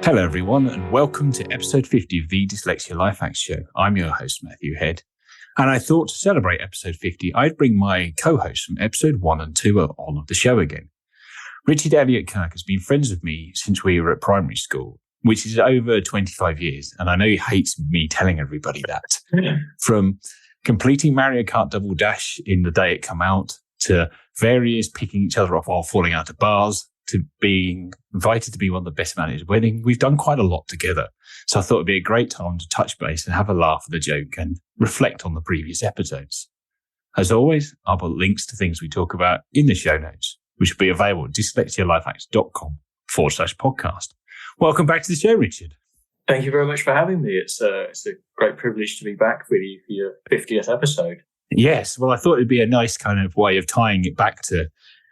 Hello, everyone, and welcome to episode 50 of the Dyslexia Life Hacks Show. I'm your host, Matthew Head, and I thought to celebrate episode 50, I'd bring my co-hosts from episode 1 and 2 on the show again. Richard Elliott Kirk has been friends with me since we were at primary school, which is over 25 years, and I know he hates me telling everybody that. From completing Mario Kart Double Dash in the day it came out, to various picking each other up while falling out of bars, to being invited to be one of the best man at his wedding. We've done quite a lot together. So I thought it'd be a great time to touch base and have a laugh at the joke and reflect on the previous episodes. As always, I'll put links to things we talk about in the show notes, which will be available at dyslexialifehacks.com/podcast. Welcome back to the show, Richard. Thank you very much for having me. It's a great privilege to be back with you for your 50th episode. Yes. Well, I thought it'd be a nice kind of way of tying it back to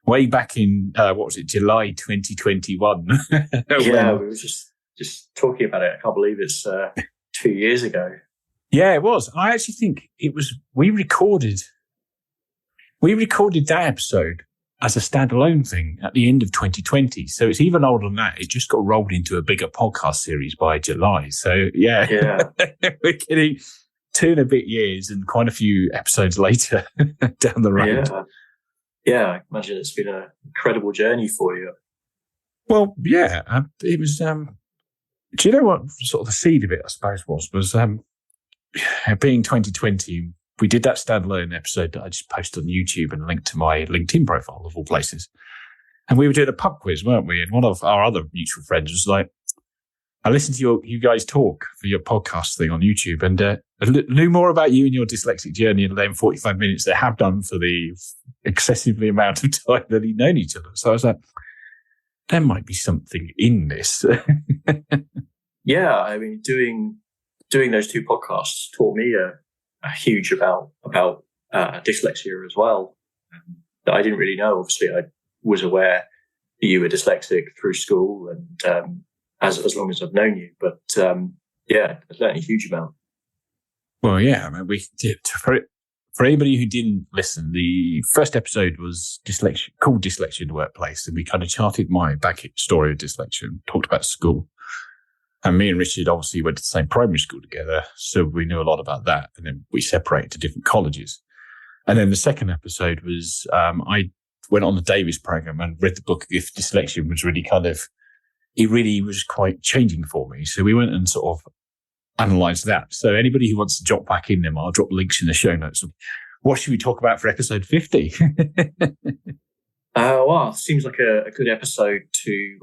way back in, July 2021? Yeah, we were just talking about it. I can't believe it's 2 years ago. Yeah, it was. I actually think it was, we recorded that episode as a standalone thing at the end of 2020. So it's even older than that. It just got rolled into a bigger podcast series by July. So yeah. We're getting 2 and a bit years and quite a few episodes later down the road. Yeah, I imagine it's been an incredible journey for you. Well, yeah, it was. Do you know what sort of the seed of it, I suppose, was being 2020, we did that standalone episode that I just posted on YouTube and linked to my LinkedIn profile, of all places. And we were doing a pub quiz, weren't we? And one of our other mutual friends was like, I listened to you guys talk for your podcast thing on YouTube, and I knew more about you and your dyslexic journey in them 45 minutes they have done for the excessively amount of time that we've known each other. So I was like, there might be something in this. Yeah, I mean, doing those 2 podcasts taught me a huge about dyslexia as well. That I didn't really know. Obviously, I was aware that you were dyslexic through school and as long as I've known you. But yeah, I've learned a huge amount. Well, yeah, I mean, we did. For anybody who didn't listen, the first episode was called Dyslexia in the Workplace, and we kind of charted my back story of dyslexia and talked about school. And me and Richard obviously went to the same primary school together, so we knew a lot about that. And then we separated to different colleges. And then the second episode was I went on the Davis program and read the book If Dyslexia was really it really was quite changing for me. So we went and sort of analysed that. So anybody who wants to drop back in them, I'll drop links in the show notes. What should we talk about for episode 50? Well, it seems like a good episode to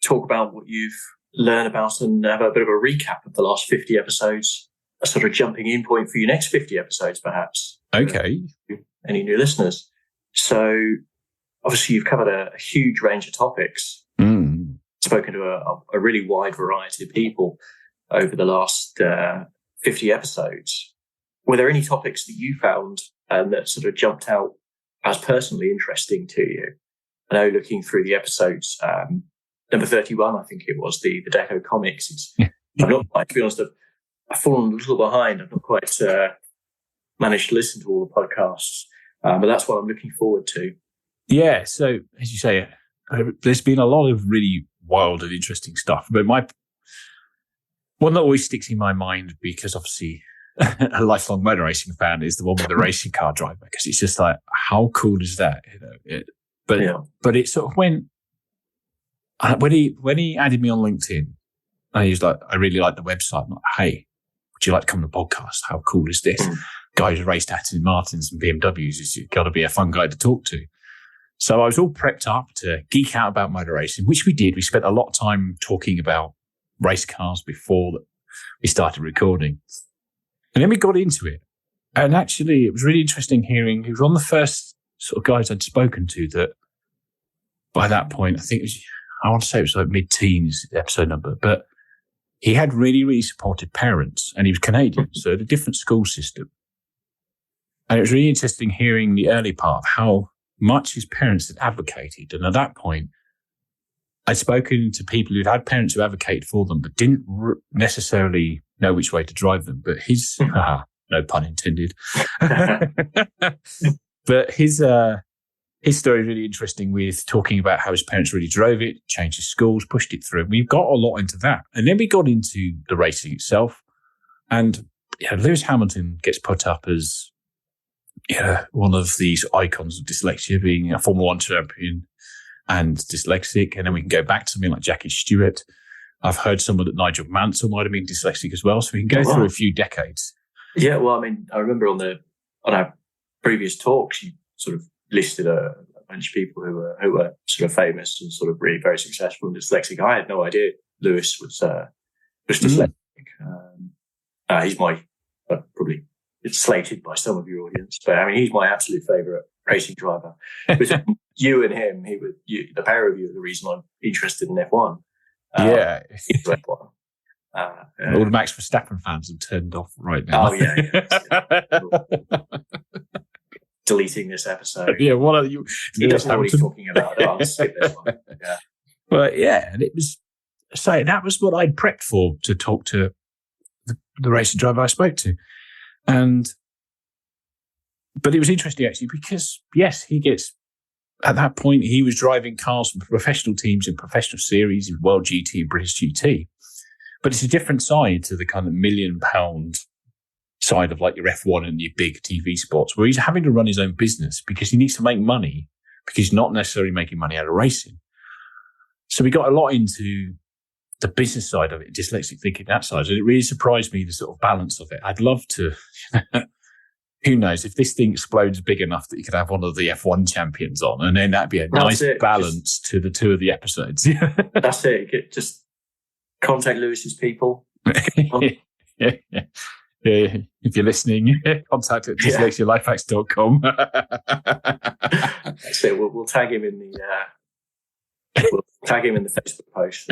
talk about what you've learned about and have a bit of a recap of the last 50 episodes, a sort of jumping in point for your next 50 episodes, perhaps. Okay. Any new listeners. So obviously you've covered a huge range of topics. Spoken to a really wide variety of people over the last 50 episodes. Were there any topics that you found that sort of jumped out as personally interesting to you? I know looking through the episodes, number 31, I think it was, the Deco comics. I'm not, to be honest, I've fallen a little behind. I've not quite managed to listen to all the podcasts, but that's what I'm looking forward to. Yeah, so as you say, there's been a lot of really wild and interesting stuff. But one that always sticks in my mind, because obviously a lifelong motor racing fan, is the one with the racing car driver, because it's just like, how cool is that? But it sort of went, when he added me on LinkedIn, he was like, I really like the website. I'm like, hey, would you like to come to the podcast? How cool is this? Guy who raced Aston Martins and BMWs is got to be a fun guy to talk to. So I was all prepped up to geek out about motor racing, which we did. We spent a lot of time talking about race cars before we started recording. And then we got into it. And actually, it was really interesting hearing, he was one of the first sort of guys I'd spoken to that by that point, I want to say it was like mid-teens episode number, but he had really, really supportive parents, and he was Canadian, so a different school system. And it was really interesting hearing the early part of how much his parents had advocated. And at that point, I'd spoken to people who'd had parents who advocated for them, but didn't necessarily know which way to drive them. But his, no pun intended, but his his story is really interesting with talking about how his parents really drove it, changed his schools, pushed it through. We've got a lot into that. And then we got into the racing itself. And Lewis Hamilton gets put up as one of these icons of dyslexia, being a Formula One champion and dyslexic. And then we can go back to something like Jackie Stewart. I've heard someone that Nigel Mansell might have been dyslexic as well. So we can go through a few decades. Yeah, well, I mean, I remember on our previous talks, you sort of listed a bunch of people who were sort of famous and sort of really very successful and dyslexic. I had no idea Lewis was dyslexic. He's my probably it's slated by some of your audience, but I mean he's my absolute favourite racing driver. Between you and him, the pair of you are the reason I'm interested in F1. F1. All the Max Verstappen fans have turned off right now. Oh yeah. Deleting this episode. Yeah, what are you? He doesn't know what he's talking about. I'll skip this one. Yeah. But yeah, and it was that was what I'd prepped for, to talk to the racing driver I spoke to, but it was interesting actually because yes, he gets at that point he was driving cars for professional teams in professional series in World GT and British GT, but it's a different side to the kind of £1 million side of like your F1 and your big TV spots, where he's having to run his own business because he needs to make money because he's not necessarily making money out of racing. So we got a lot into the business side of it, dyslexic thinking, that side. And it really surprised me, the sort of balance of it. I'd love to, who knows, if this thing explodes big enough that you could have one of the F1 champions on, and then that'd be a nice balance to the two of the episodes. That's it. Just contact Lewis's people. Yeah. If you're listening, contact at dyslexialifehacks.com. That's it. We'll tag him in the Facebook post.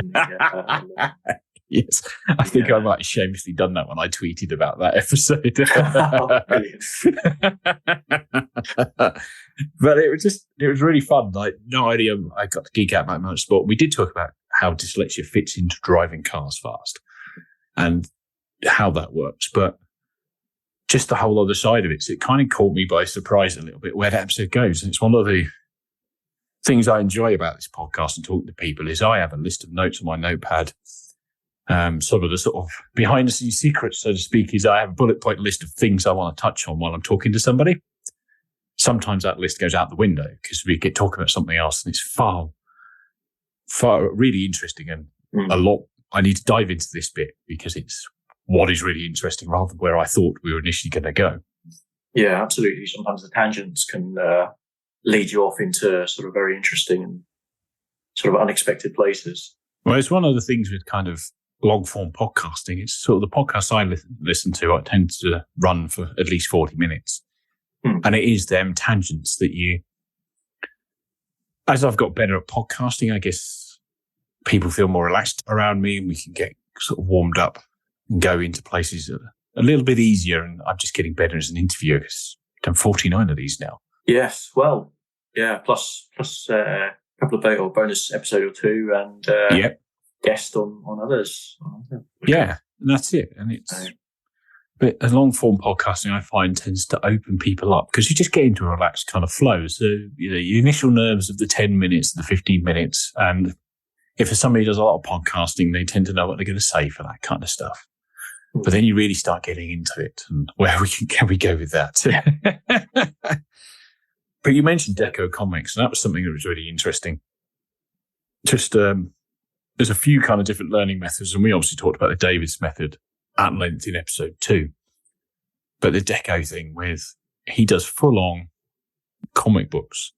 Yes, I think I might have shamelessly done that when I tweeted about that episode. But it was really fun. Like, no idea. I got to geek out about motorsport. We did talk about how dyslexia fits into driving cars fast and how that works, but just the whole other side of it. So it kind of caught me by surprise a little bit where that episode goes. And it's one of the things I enjoy about this podcast and talking to people is I have a list of notes on my notepad. Some of the sort of behind the scenes secrets, so to speak, is I have a bullet point list of things I want to touch on while I'm talking to somebody. Sometimes that list goes out the window because we get talking about something else and it's far really interesting and a lot. I need to dive into this bit because it's what is really interesting rather than where I thought we were initially going to go. Yeah, absolutely. Sometimes the tangents can lead you off into sort of very interesting and sort of unexpected places. Well, it's one of the things with kind of long form podcasting. It's sort of the podcasts I listen to, I tend to run for at least 40 minutes. And it is them tangents that as I've got better at podcasting, I guess people feel more relaxed around me and we can get sort of warmed up and go into places a little bit easier. And I'm just getting better as an interviewer because I've done 49 of these now. Yes. Well, yeah. Plus a couple of bonus episode or two and guest on others. Yeah. And that's it. And it's, but a long form podcasting I find tends to open people up because you just get into a relaxed kind of flow. So, your initial nerves of the 10 minutes, the 15 minutes. And if somebody does a lot of podcasting, they tend to know what they're going to say for that kind of stuff. But then you really start getting into it and where can we go with that? But you mentioned Deco Comics, and that was something that was really interesting. Just, there's a few kind of different learning methods, and we obviously talked about the Davis method at length in episode 2. But the Deco thing he does full on comic books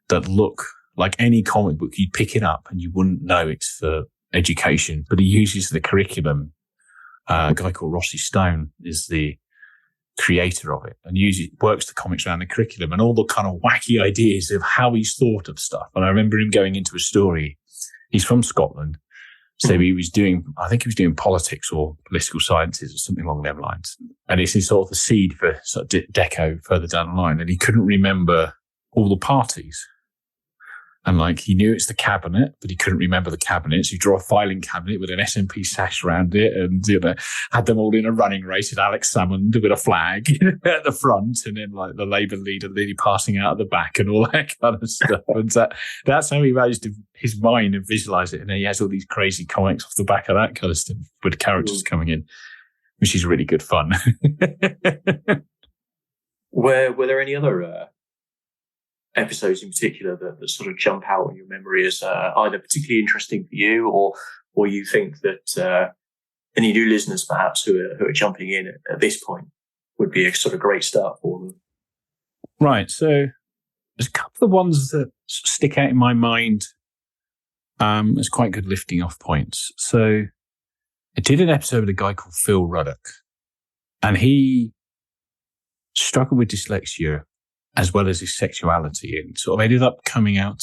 that look like any comic book. You'd pick it up and you wouldn't know it's for education, but he uses the curriculum. A guy called Rossi Stone is the creator of it and works the comics around the curriculum and all the kind of wacky ideas of how he's thought of stuff. And I remember him going into a story. He's from Scotland. So he was doing politics or political sciences or something along them lines. And it's sort of the seed for sort of Deco further down the line. And he couldn't remember all the parties. And like, he knew it's the cabinet, but he couldn't remember the cabinet. So you draw a filing cabinet with an SNP sash around it, and had them all in a running race with Alex Salmond with a flag at the front, and then like the Labour leader nearly passing out at the back and all that kind of stuff. And that's how he managed his mind and visualize it. And then he has all these crazy comics off the back of that kind of stuff with characters coming in, which is really good fun. Were there any other episodes in particular that sort of jump out in your memory as either particularly interesting for you, or you think that any new listeners perhaps who are jumping in at this point would be a sort of great start for them? Right. So there's a couple of ones that stick out in my mind as quite good lifting off points. So I did an episode with a guy called Phil Ruddock, and he struggled with dyslexia as well as his sexuality, and sort of ended up coming out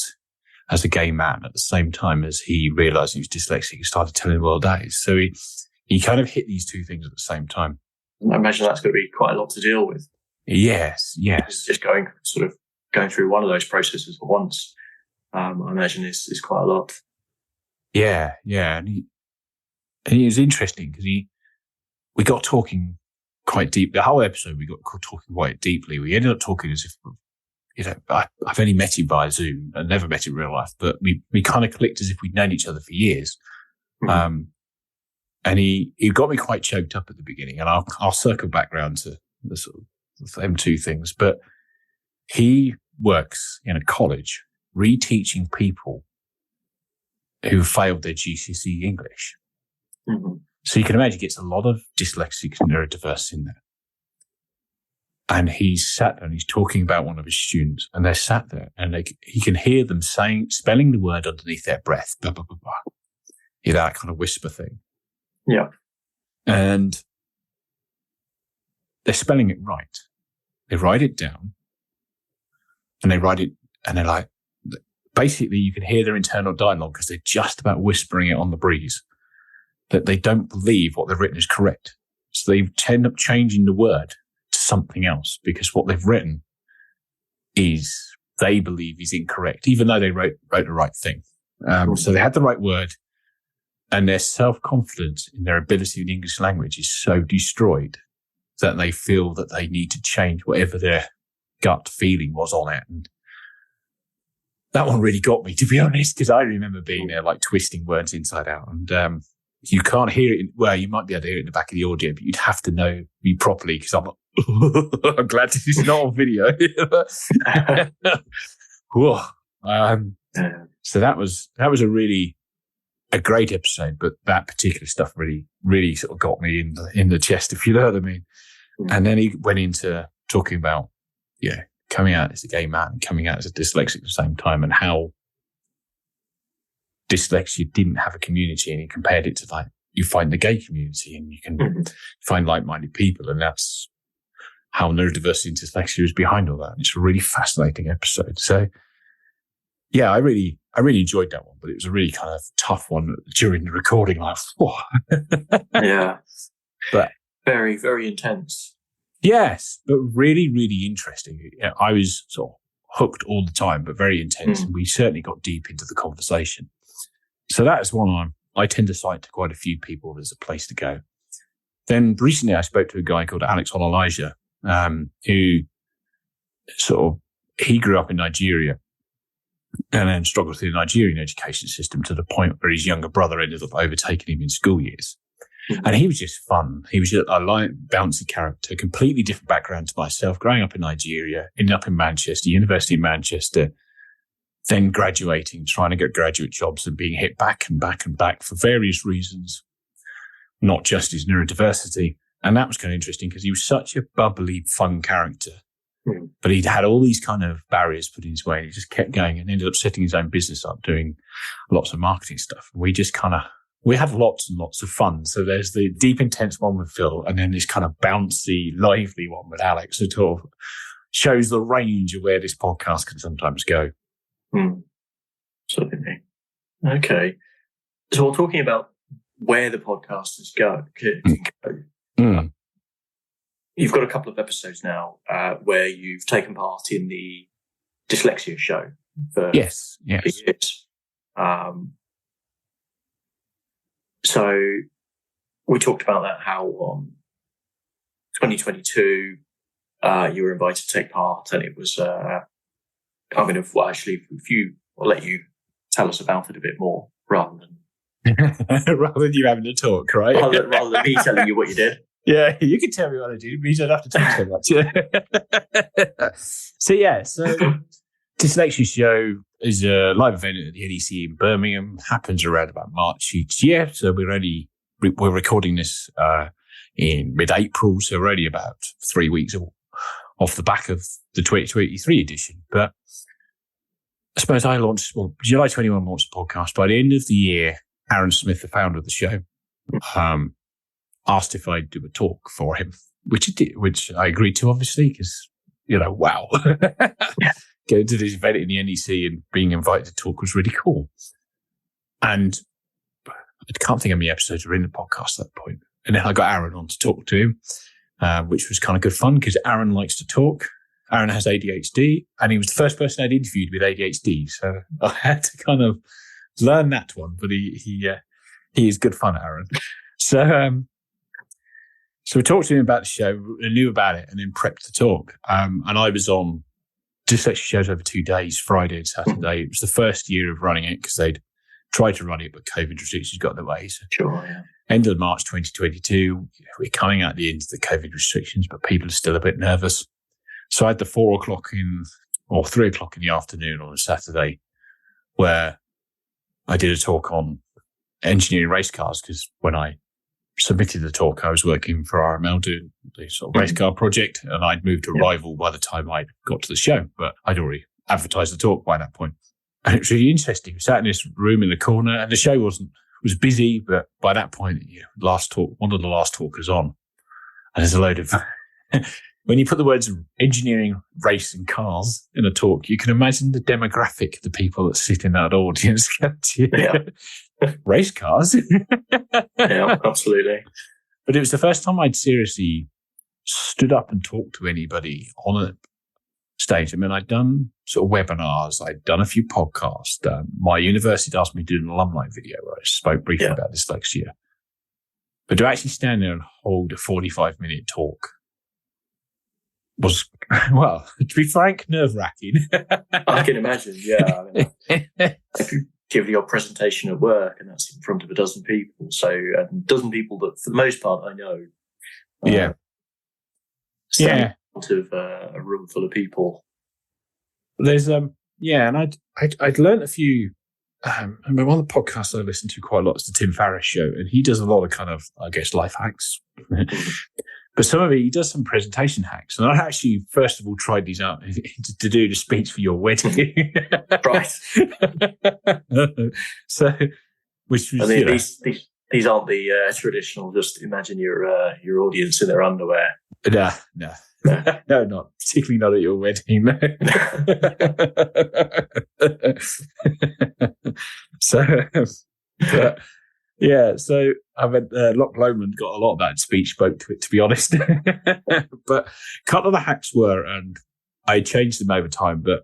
as a gay man at the same time as he realized he was dyslexic and started telling the world that. So he kind of hit these two things at the same time. I imagine that's going to be quite a lot to deal with. Yes. Just going through one of those processes at once, I imagine is quite a lot. Yeah. And he was interesting because we got talking quite deep. The whole episode, we got talking quite deeply. We ended up talking as if, I've only met him via Zoom and never met him in real life, but we kind of clicked as if we'd known each other for years. Mm-hmm. And he got me quite choked up at the beginning, and I'll circle back round to the sort of them two things. But he works in a college reteaching people who failed their GCSE English. Mm-hmm. So you can imagine he gets a lot of dyslexics and neurodiverse in there. And he's sat there and he's talking about one of his students, and they're sat there and he can hear them spelling the word underneath their breath, blah, blah, blah, blah. You know, that kind of whisper thing. Yeah. And they're spelling it right. They write it down and they write it, and they're like, basically you can hear their internal dialogue because they're just about whispering it on the breeze, that they don't believe what they've written is correct. So they end up changing the word to something else because what they've written is they believe is incorrect, even though they wrote the right thing. So they had the right word, and their self-confidence in their ability in the English language is so destroyed that they feel that they need to change whatever their gut feeling was on it. And that one really got me, to be honest, because I remember being there, like twisting words inside out. And you can't hear it. Well, you might be able to hear it in the back of the audio, but you'd have to know me properly, because I'm glad this is not on video. So that was a great episode, but that particular stuff really sort of got me in the chest, if you know what I mean. Mm. And then he went into talking about, coming out as a gay man and coming out as a dyslexic at the same time, and how dyslexia didn't have a community, and he compared it to like, you find the gay community and you can find like-minded people, and that's how neurodiversity and dyslexia is behind all that. And it's a really fascinating episode. So yeah, I really enjoyed that one, but it was a really kind of tough one during the recording. Like, yeah, but very, very intense. Yes, but really, really interesting. I was sort of hooked all the time, but very intense. And we certainly got deep into the conversation. So that is one I tend to cite to quite a few people as a place to go. Then recently I spoke to a guy called Alex Ololaja, who he grew up in Nigeria and then struggled through the Nigerian education system to the point where his younger brother ended up overtaking him in school years. And he was just fun. He was a light, bouncy character, completely different background to myself, growing up in Nigeria, ended up in Manchester, University of Manchester, then graduating, trying to get graduate jobs and being hit back and back and back for various reasons, not just his neurodiversity. And that was kind of interesting because he was such a bubbly, fun character. But he'd had all these kind of barriers put in his way, and he just kept going and ended up setting his own business up, doing lots of marketing stuff. And we had lots and lots of fun. So there's the deep, intense one with Phil, and then this kind of bouncy, lively one with Alex. It sort of shows the range of where this podcast can sometimes go. Absolutely. Okay. So we're talking about where the podcast is going. You've got a couple of episodes now where you've taken part in the Dyslexia show for yes. years. So we talked about that, how 2022 you were invited to take part, and it was I'll let you tell us about it a bit more rather than you having to talk, right? rather than me telling you what you did. Yeah, you can tell me what I do, but you don't have to talk so much. So Dyslexia Show is a live event at the NEC in Birmingham. Happens around about March each year. So we're recording this in mid-April, so we're only about 3 weeks off the back of the 2023 edition. But I suppose July 21 launched the podcast. By the end of the year, Aaron Smith, the founder of the show, asked if I'd do a talk for him, which I agreed to, obviously, because, wow. Going to this event in the NEC and being invited to talk was really cool. And I can't think how many episodes were in the podcast at that point. And then I got Aaron on to talk to him, which was kind of good fun because Aaron likes to talk. Aaron has ADHD, and he was the first person I'd interviewed with ADHD. So I had to kind of learn that one, but he is good fun, Aaron. So we talked to him about the show, and knew about it, and then prepped the talk. And I was on Dyslexia Shows over 2 days, Friday and Saturday. It was the first year of running it because they'd tried to run it, but COVID restrictions got in the way. So sure, yeah. End of March 2022, we're coming out the end of the COVID restrictions, but people are still a bit nervous. So I had the 3 o'clock in the afternoon on a Saturday where I did a talk on engineering race cars, because when I submitted the talk, I was working for RML doing the sort of race car project, and I'd moved to Arrival by the time I got to the show, but I'd already advertised the talk by that point. And it was really interesting. We sat in this room in the corner, and the show was busy, but by that point, one of the last talkers on, and there's a load of when you put the words engineering, race, and cars in a talk, you can imagine the demographic, the people that sit in that audience. Yeah. Race cars. Yeah, absolutely. But it was the first time I'd seriously stood up and talked to anybody on a stage. I mean, I'd done sort of webinars, I'd done a few podcasts. My university asked me to do an alumni video where I spoke briefly about dyslexia. But to actually stand there and hold a 45-minute talk was, well, to be frank, nerve-wracking. I can imagine, yeah. I mean, give your presentation at work, and that's in front of a dozen people. So a dozen people that, for the most part, I know. Out of a room full of people. There's and I'd learned a few. I mean, one of the podcasts I listen to quite a lot is the Tim Ferriss Show, and he does a lot of kind of, I guess, life hacks. But some of it, he does some presentation hacks. And I actually, first of all, tried these out to do the speech for your wedding. Right. So, which was, these aren't the traditional, just imagine your audience in their underwear. No, not particularly not at your wedding. No. So I mean, Loch Lomond got a lot of that speech, spoke to it, to be honest. But a couple of the hacks were, and I changed them over time, but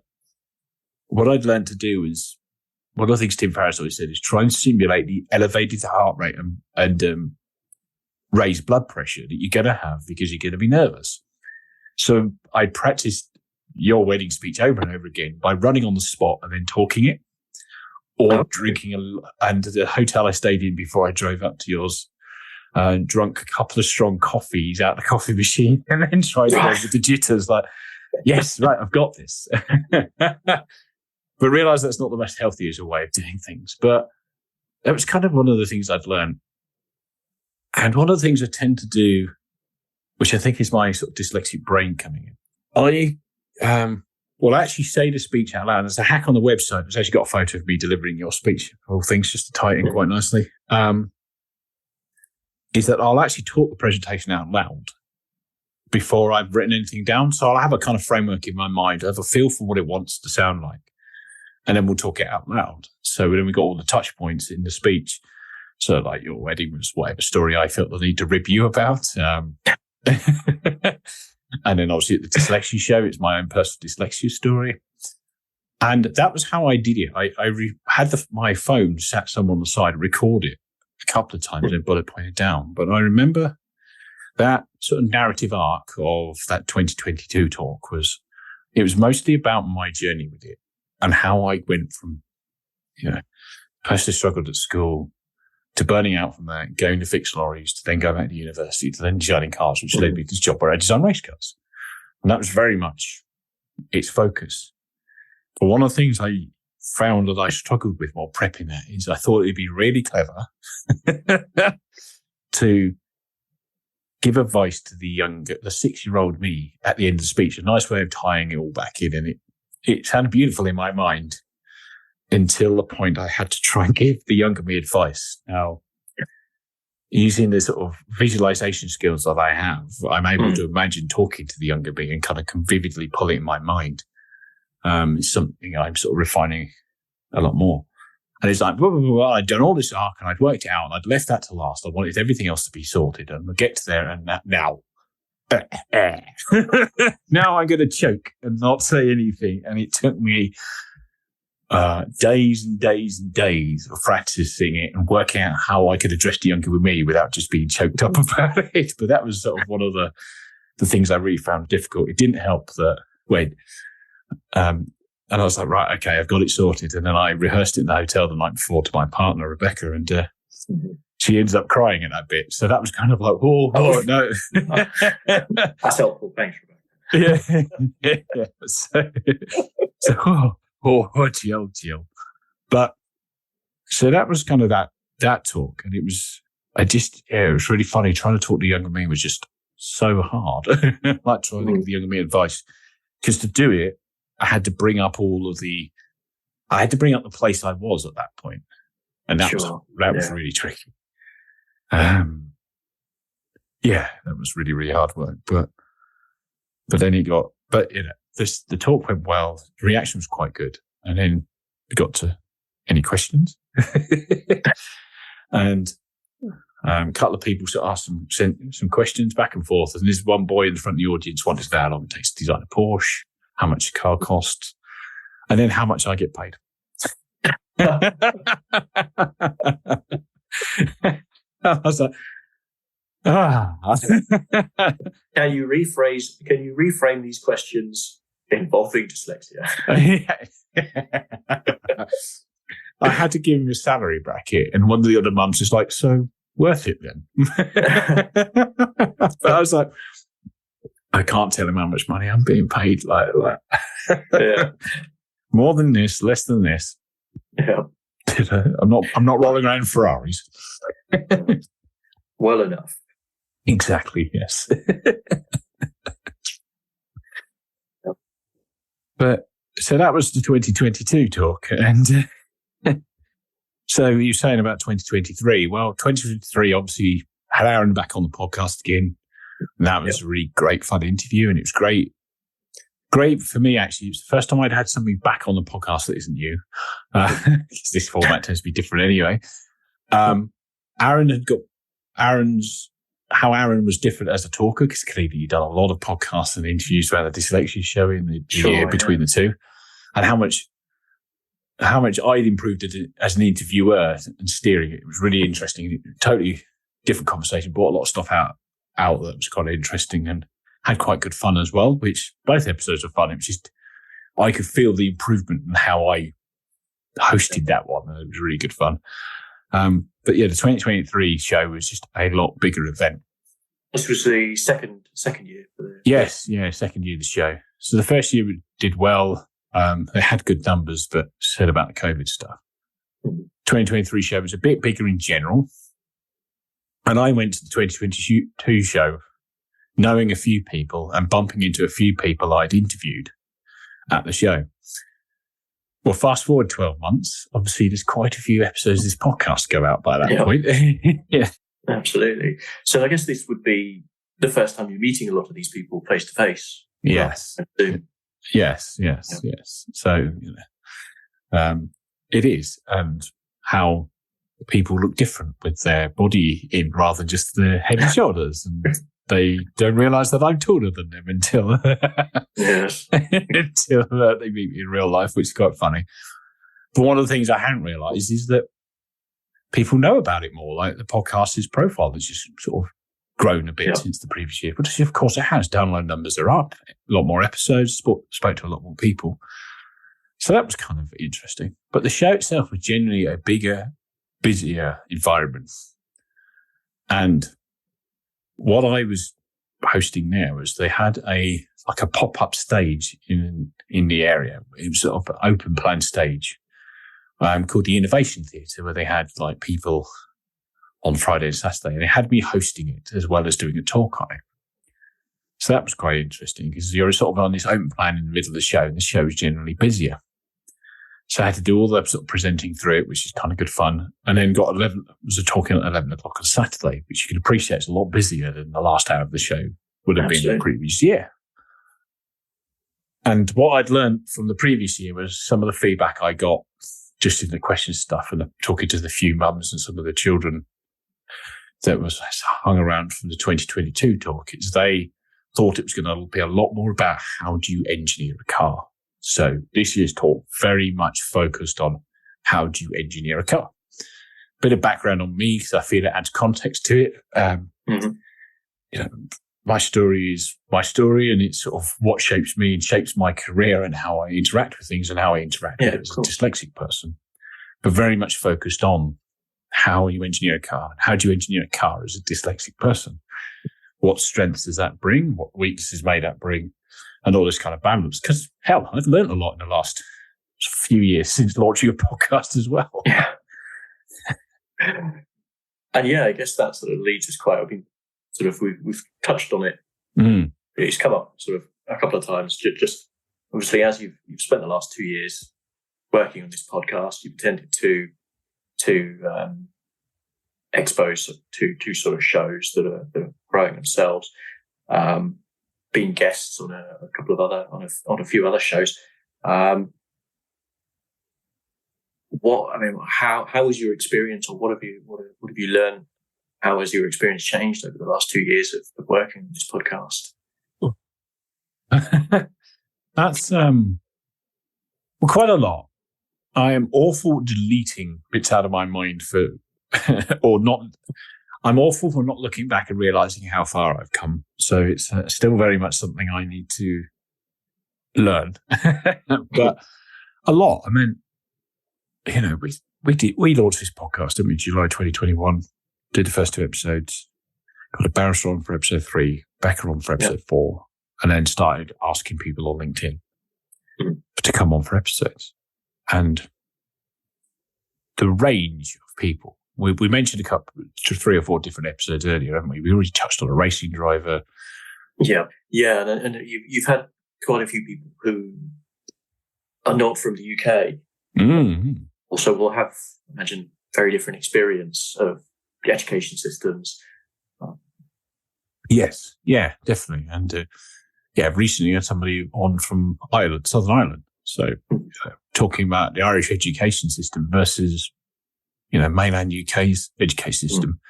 what I'd learned to do is, one of the things Tim Ferriss always said is try and simulate the elevated heart rate and raised blood pressure that you're going to have because you're going to be nervous. So I practiced your wedding speech over and over again by running on the spot and then talking it, or drinking and the hotel I stayed in before I drove up to yours, drunk a couple of strong coffees out the coffee machine and then tried it over the jitters like, yes, right, I've got this. But realised that's not the most healthiest way of doing things. But that was kind of one of the things I'd learned. And one of the things I tend to do, which I think is my sort of dyslexic brain coming in, I will actually say the speech out loud. There's a hack on the website. It's actually got a photo of me delivering your speech, all things just to tie it in quite nicely. Is that I'll actually talk the presentation out loud before I've written anything down. So I'll have a kind of framework in my mind. I have a feel for what it wants to sound like. And then we'll talk it out loud. So then we got all the touch points in the speech. So like your wedding was whatever story I felt the need to rib you about. And then obviously at the Dyslexia Show, it's my own personal dyslexia story. And that was how I did it. I had my phone sat somewhere on the side, record it a couple of times and bullet pointed down. But I remember that sort of narrative arc of that 2022 talk it was mostly about my journey with it and how I went from, personally struggled at school to burning out from that, going to fix lorries, to then go back to university, to then designing cars, which led me to this job where I design race cars. And that was very much its focus. But one of the things I found that I struggled with while prepping that is I thought it'd be really clever to give advice to the 6-year-old me at the end of the speech, a nice way of tying it all back in. And it sounded beautiful in my mind until the point I had to try and give the younger me advice. Now, using the sort of visualization skills that I have, I'm able to imagine talking to the younger me and kind of vividly pull it in my mind. It's something I'm sort of refining a lot more. And it's like, well, I'd done all this arc and I'd worked it out and I'd left that to last. I wanted everything else to be sorted and we'll get to there and now. Now I'm going to choke and not say anything. And it took me days and days and days of practicing it and working out how I could address the younger with me without just being choked up about it. But that was sort of one of the things I really found difficult. It didn't help that and I was like, right, okay, I've got it sorted. And then I rehearsed it in the hotel the night before to my partner, Rebecca, and she ends up crying in that bit. So that was kind of like, oh no. That's helpful. Thanks, Rebecca. Yeah. So chill. But so that was kind of that talk. And it was really funny. Trying to talk to younger me was just so hard. Like trying to give the younger me advice. Because to do it, I had to bring up the place I was at that point. And that was really tricky. That was really, really hard work. But then the talk went well. The reaction was quite good. And then we got to any questions. And a couple of people sent some questions back and forth. And this one boy in the front of the audience wanted to know how long it takes to design a Porsche, how much the car costs, and then how much I get paid. I was like, Can you reframe these questions involving dyslexia? I had to give him a salary bracket, and one of the other mums is like, so worth it then? But I was like, I can't tell him how much money I'm being paid. Like more than this, less than this. Yeah. I'm not rolling around Ferraris. Well enough. Exactly. Yes. But so that was the 2022 talk, and so you were saying about 2023. Well, 2023 obviously had Aaron back on the podcast again. And that was a really great fun interview, and it was great for me, actually. It was the first time I'd had somebody back on the podcast that isn't you, because this format tends to be different anyway. Aaron was different as a talker, because clearly you've done a lot of podcasts and interviews about the Dyslexia Show in the year between the two, and how much I'd improved as an interviewer and steering it. It was really interesting, totally different conversation, brought a lot of stuff out that was quite interesting and had quite good fun as well, which both episodes were fun. It was just, I could feel the improvement in how I hosted that one, and it was really good fun. But yeah, the 2023 show was just a lot bigger event. This was the second year for the second year of the show. So the first year we did well. They had good numbers, but said about the COVID stuff. 2023 show was a bit bigger in general. And I went to the 2022 show knowing a few people and bumping into a few people I'd interviewed at the show. Well, fast forward 12 months, obviously there's quite a few episodes of this podcast go out by that point. Yeah. Absolutely. So I guess this would be the first time you're meeting a lot of these people face to face. Yes. Yes. So, it is. And how people look different with their body in rather than just the head and shoulders. And they don't realise that I'm taller than them until Yes. until they meet me in real life, which is quite funny. But one of the things I hadn't realised is that people know about it more. Like the podcast's profile has just sort of grown a bit since the previous year. But of course it has. Download numbers are up, a lot more episodes, spoke to a lot more people. So that was kind of interesting. But the show itself was generally a bigger, busier environment. And what I was hosting there was they had a pop-up stage in the area. It was sort of an open plan stage called the Innovation Theatre, where they had like people on Friday and Saturday, and they had me hosting it as well as doing a talk on it. So that was quite interesting because you're sort of on this open plan in the middle of the show, and the show is generally busier. So I had to do all the sort of presenting through it, which is kind of good fun. And then was talking at 11 o'clock on Saturday, which you can appreciate is a lot busier than the last hour of the show would have been the previous year. And what I'd learned from the previous year was some of the feedback I got just in the question stuff and talking to the few mums and some of the children that was hung around from the 2022 talk is they thought it was going to be a lot more about how do you engineer a car. So this year's talk very much focused on how do you engineer a car. Bit of background on me because I feel it adds context to it. My story is my story, and it's sort of what shapes me and shapes my career and how I interact with things and how I interact as a dyslexic person. But very much focused on how you engineer a car. How do you engineer a car as a dyslexic person? What strengths does that bring? What weaknesses may that bring? And all this kind of balance. Because, hell, I've learned a lot in the last few years since launching a podcast as well. Yeah. And I guess that sort of leads us we've touched on it. It's come up sort of a couple of times. Just obviously, as you've spent the last 2 years working on this podcast, you've attended two expos, two sort of shows that are growing themselves. Being guests on a few other shows. How was your experience, or what have you learned? How has your experience changed over the last 2 years of working on this podcast? That's quite a lot. I am awful at deleting bits out of my mind I'm awful for not looking back and realizing how far I've come. So it's still very much something I need to learn. But a lot. I mean, we launched this podcast in July 2021, did the first 2 episodes, got a barrister on for episode 3, Becca on for episode 4, and then started asking people on LinkedIn to come on for episodes. And the range of people, we mentioned a couple, 3 or 4 different episodes earlier, haven't we? We already touched on a racing driver. Yeah, and you've had quite a few people who are not from the UK. Mm-hmm. Also, will have, imagine, very different experience of the education systems. Yes, yeah, definitely. And recently I had somebody on from Ireland, Southern Ireland. So talking about the Irish education system versus mainland UK's education system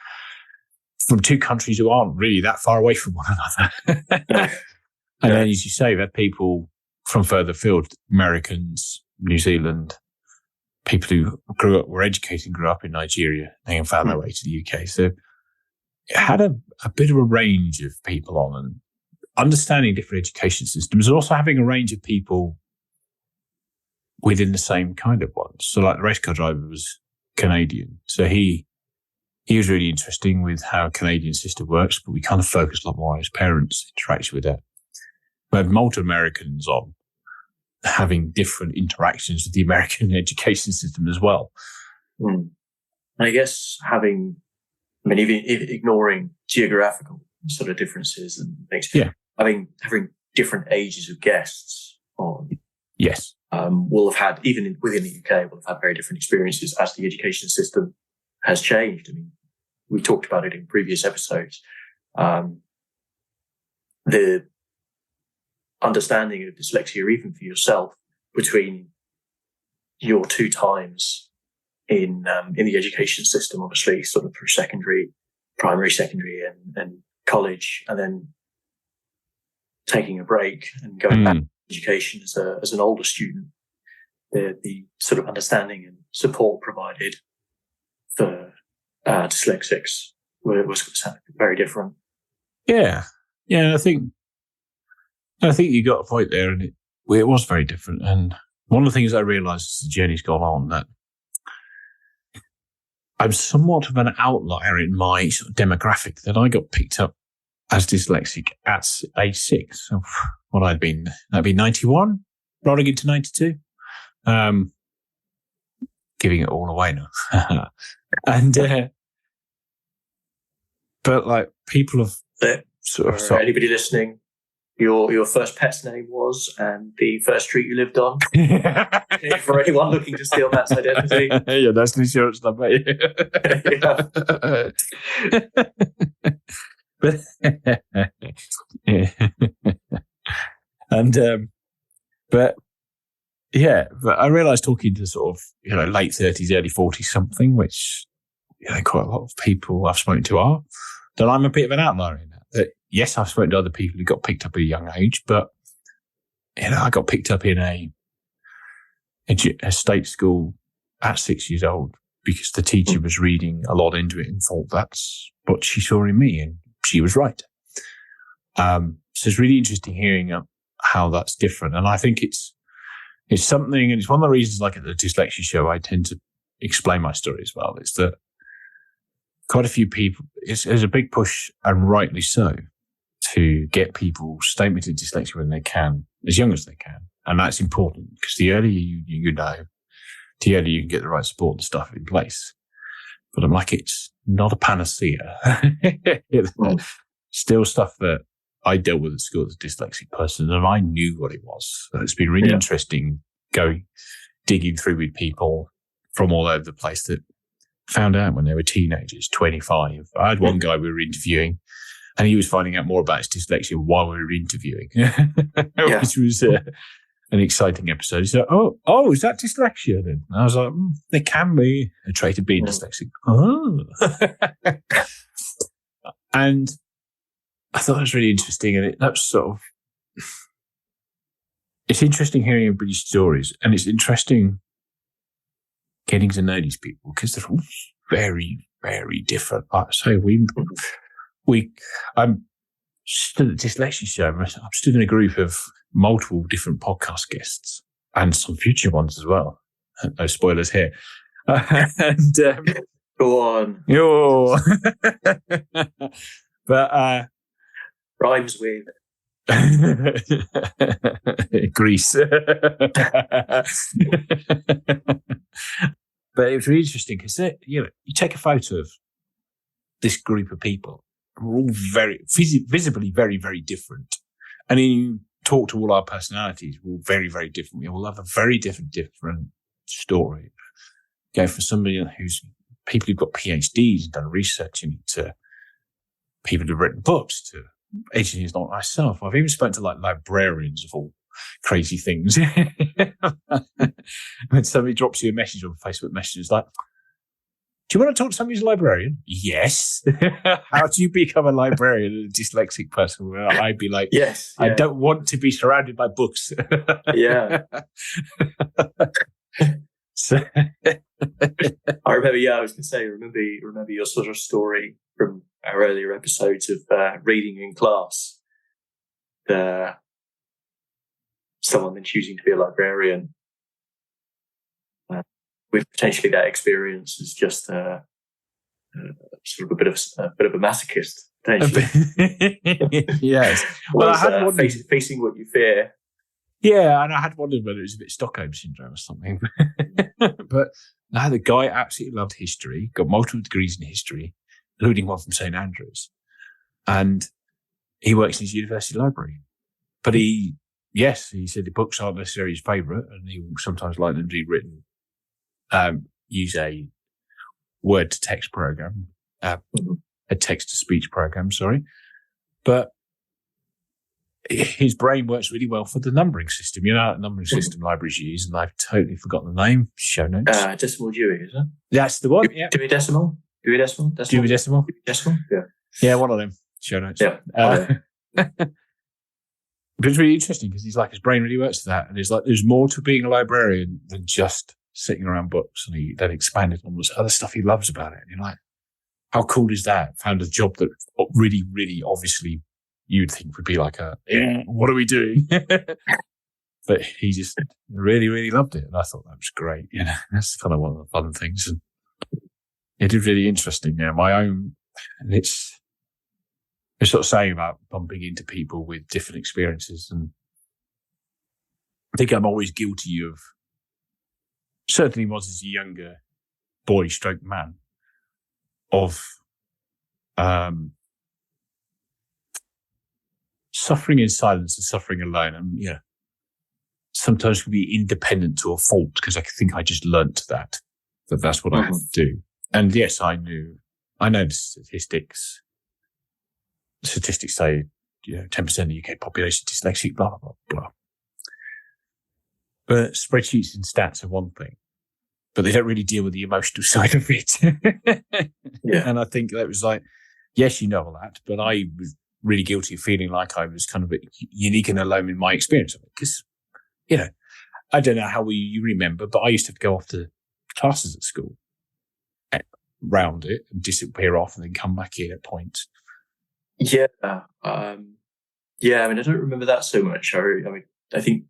from 2 countries who aren't really that far away from one another. And then, as you say, we've had people from further afield, Americans, New Zealand, people who were educated and grew up in Nigeria and found their way to the UK. So it had a bit of a range of people on, and understanding different education systems, and also having a range of people within the same kind of ones. So like the race car driver was Canadian. So he was really interesting with how a Canadian system works, but we kind of focused a lot more on his parents' interaction with that. We had multiple Americans on having different interactions with the American education system as well. I guess even ignoring geographical sort of differences and things, having different ages of guests on. Yes. Will have had, even within the UK, will have had very different experiences as the education system has changed. I mean, we talked about it in previous episodes. The understanding of dyslexia, even for yourself, between your 2 times in the education system, obviously, sort of through primary, secondary, and college and then taking a break and going back to education as an older student, the sort of understanding and support provided for dyslexics was very different. Yeah. I think you got a point there, and it was very different. And one of the things I realised as the journey's gone on, that I'm somewhat of an outlier in my sort of demographic, that I got picked up as dyslexic at age 6. So what that'd be 91, rolling into 92. Giving it all away now. And, but like people have sort of... anybody listening, your first pet's name was, and the first street you lived on. For anyone looking to steal Matt's identity. Yeah, that's an insurance number. But, and but I realised talking to sort of late 30s, early 40s something, which quite a lot of people I've spoken to are, that I'm a bit of an outlier in that. That yes, I've spoken to other people who got picked up at a young age, but I got picked up in a state school at 6 years old because the teacher was reading a lot into it and thought that's what she saw in me, and she was right. So it's really interesting hearing how that's different, and I think it's something, and it's one of the reasons, like at the Dyslexia Show, I tend to explain my story as well. It's that quite a few people, there's a big push, and rightly so, to get people statemented dyslexia when they can, as young as they can. And that's important, because the earlier you know, the earlier you can get the right support and stuff in place. But I'm like, it's not a panacea. Still stuff that I dealt with at school as a dyslexic person, and I knew what it was. So it's been really interesting digging through with people from all over the place that found out when they were teenagers, 25. I had one guy we were interviewing, and he was finding out more about his dyslexia while we were interviewing, which was an exciting episode. He said, oh, is that dyslexia then? And I was like, there can be a trait of being dyslexic. Oh. And I thought it was really interesting, and that's sort of, it's interesting hearing everybody's stories, and it's interesting getting to know these people, because they're all very, very different. Like I say, I'm still at the Dyslexia Show. I'm still in a group of multiple different podcast guests, and some future ones as well. No spoilers here. And go on. But rhymes with Greece. But it was really interesting because you take a photo of this group of people, and we're all very visibly very, very different. And then you talk to all our personalities, we're all very, very different. We all have a very different story. Go for somebody who's people who've got PhDs and done research in it, to people who've written books, to engineers like myself. I've even spoken to like librarians of all crazy things. When somebody drops you a message on Facebook Messenger, like, do you want to talk to somebody who's a librarian? Yes. How do you become a librarian and a dyslexic person? Well, I'd be like, yes. I don't want to be surrounded by books. Yeah. So I remember, I was going to say, remember your sort of story from our earlier episodes of reading in class. Someone then choosing to be a librarian, with potentially that experience as just sort of a bit of a masochist, potentially. Yes. Well, I had one facing what you fear. Yeah, and I had wondered whether it was a bit Stockholm syndrome or something. But I had a guy absolutely loved history, got multiple degrees in history, including one from St. Andrews. And he works in his university library. But he said the books aren't necessarily his favourite, and he will sometimes like them to be written, use a word-to-text program, a text-to-speech program, sorry. But his brain works really well for the numbering system. You know that numbering system libraries use, and I've totally forgotten the name. Show notes. Decimal Dewey, is it? That's the one. Yeah. Dewey Decimal? Dewey Decimal? Dewey Decimal? Decimal? Yeah. Yeah, one of them. show notes. Yeah. But it's really interesting because he's like, his brain really works to that. And it's like, there's more to being a librarian than just sitting around books. And he then expanded on this other stuff he loves about it. And you're like, how cool is that? Found a job that really, really obviously you'd think would be like what are we doing? But he just really, really loved it. And I thought that was great. You know, that's kind of one of the fun things. And it is really interesting. Yeah, my own, and it's sort of saying about bumping into people with different experiences. And I think I'm always guilty of, certainly was as a younger boy stroke man, of suffering in silence and suffering alone. And yeah, sometimes can be independent to a fault because I think I just learnt that's what I have to do. And yes, I know the statistics. Statistics say, 10% of the UK population dyslexic, blah, blah, blah, blah. But spreadsheets and stats are one thing, but they don't really deal with the emotional side of it. Yeah. And I think that was like, yes, you know all that, but I was really guilty of feeling like I was kind of unique and alone in my experience of it. Because, I don't know how you remember, but I used to go off to classes at school, round it and disappear off and then come back in at points. Yeah. I don't remember that so much. I think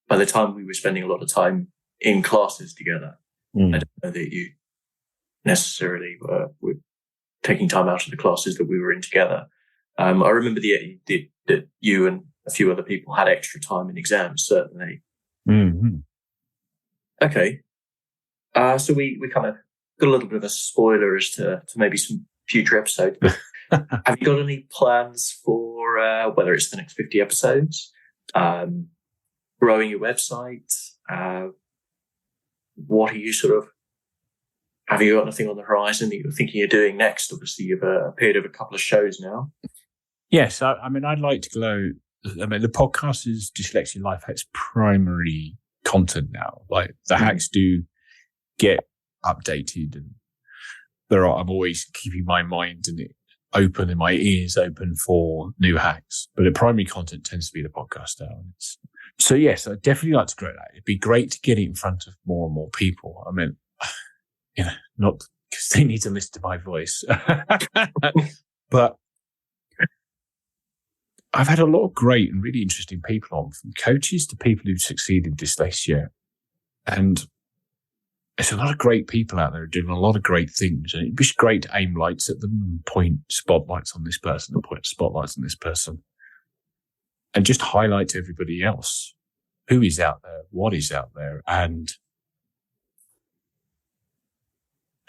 by the time we were spending a lot of time in classes together, I don't know that you necessarily were taking time out of the classes that we were in together. I remember that you and a few other people had extra time in exams, certainly. Mm-hmm. Okay. So we kind of got a little bit of a spoiler as to maybe some future episodes. But have you got any plans for whether it's the next 50 episodes, growing your website? What are you have you got anything on the horizon that you're thinking of doing next? Obviously, you've appeared of a couple of shows now. Yes. I'd like to go. The podcast is Dyslexia Life Hacks primary content now. Like the hacks do get updated, and I'm always keeping my mind and it open and my ears open for new hacks. But the primary content tends to be the podcast now. So yes, I'd definitely like to grow that. It'd be great to get it in front of more and more people. Not because they need to listen to my voice, but I've had a lot of great and really interesting people on, from coaches to people who succeed in dyslexia. And there's a lot of great people out there doing a lot of great things. And it'd be great to aim lights at them and point spotlights on this person and point spotlights on this person. And just highlight to everybody else who is out there, what is out there, and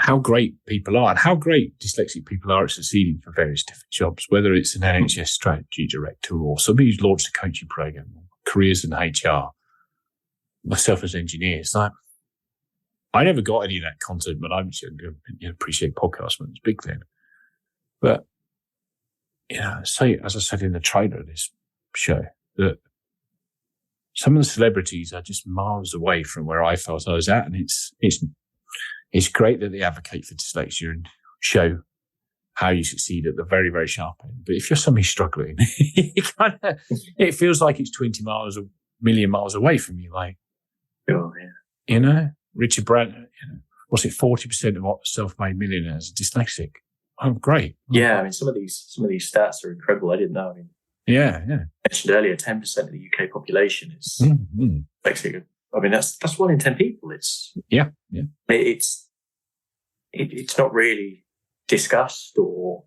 how great people are and how great dyslexic people are at succeeding for various different jobs, whether it's an NHS strategy director or somebody who's launched a coaching program, or careers in HR, myself as engineers. I never got any of that content, but I appreciate podcasts when it's big then. But, as I said in the trailer of this show, that some of the celebrities are just miles away from where I felt I was at. And it's great that they advocate for dyslexia and show how you succeed at the very, very sharp end. But if you're somebody struggling, it feels like it's 20 miles, a million miles away from you. Like, oh, yeah. Richard Branson, what's it, 40% of self-made millionaires are dyslexic. Oh, great. Yeah, some of these stats are incredible. I didn't know. Yeah. I mentioned earlier, 10% of the UK population is dyslexic. That's 1 in 10 people. It's not really discussed or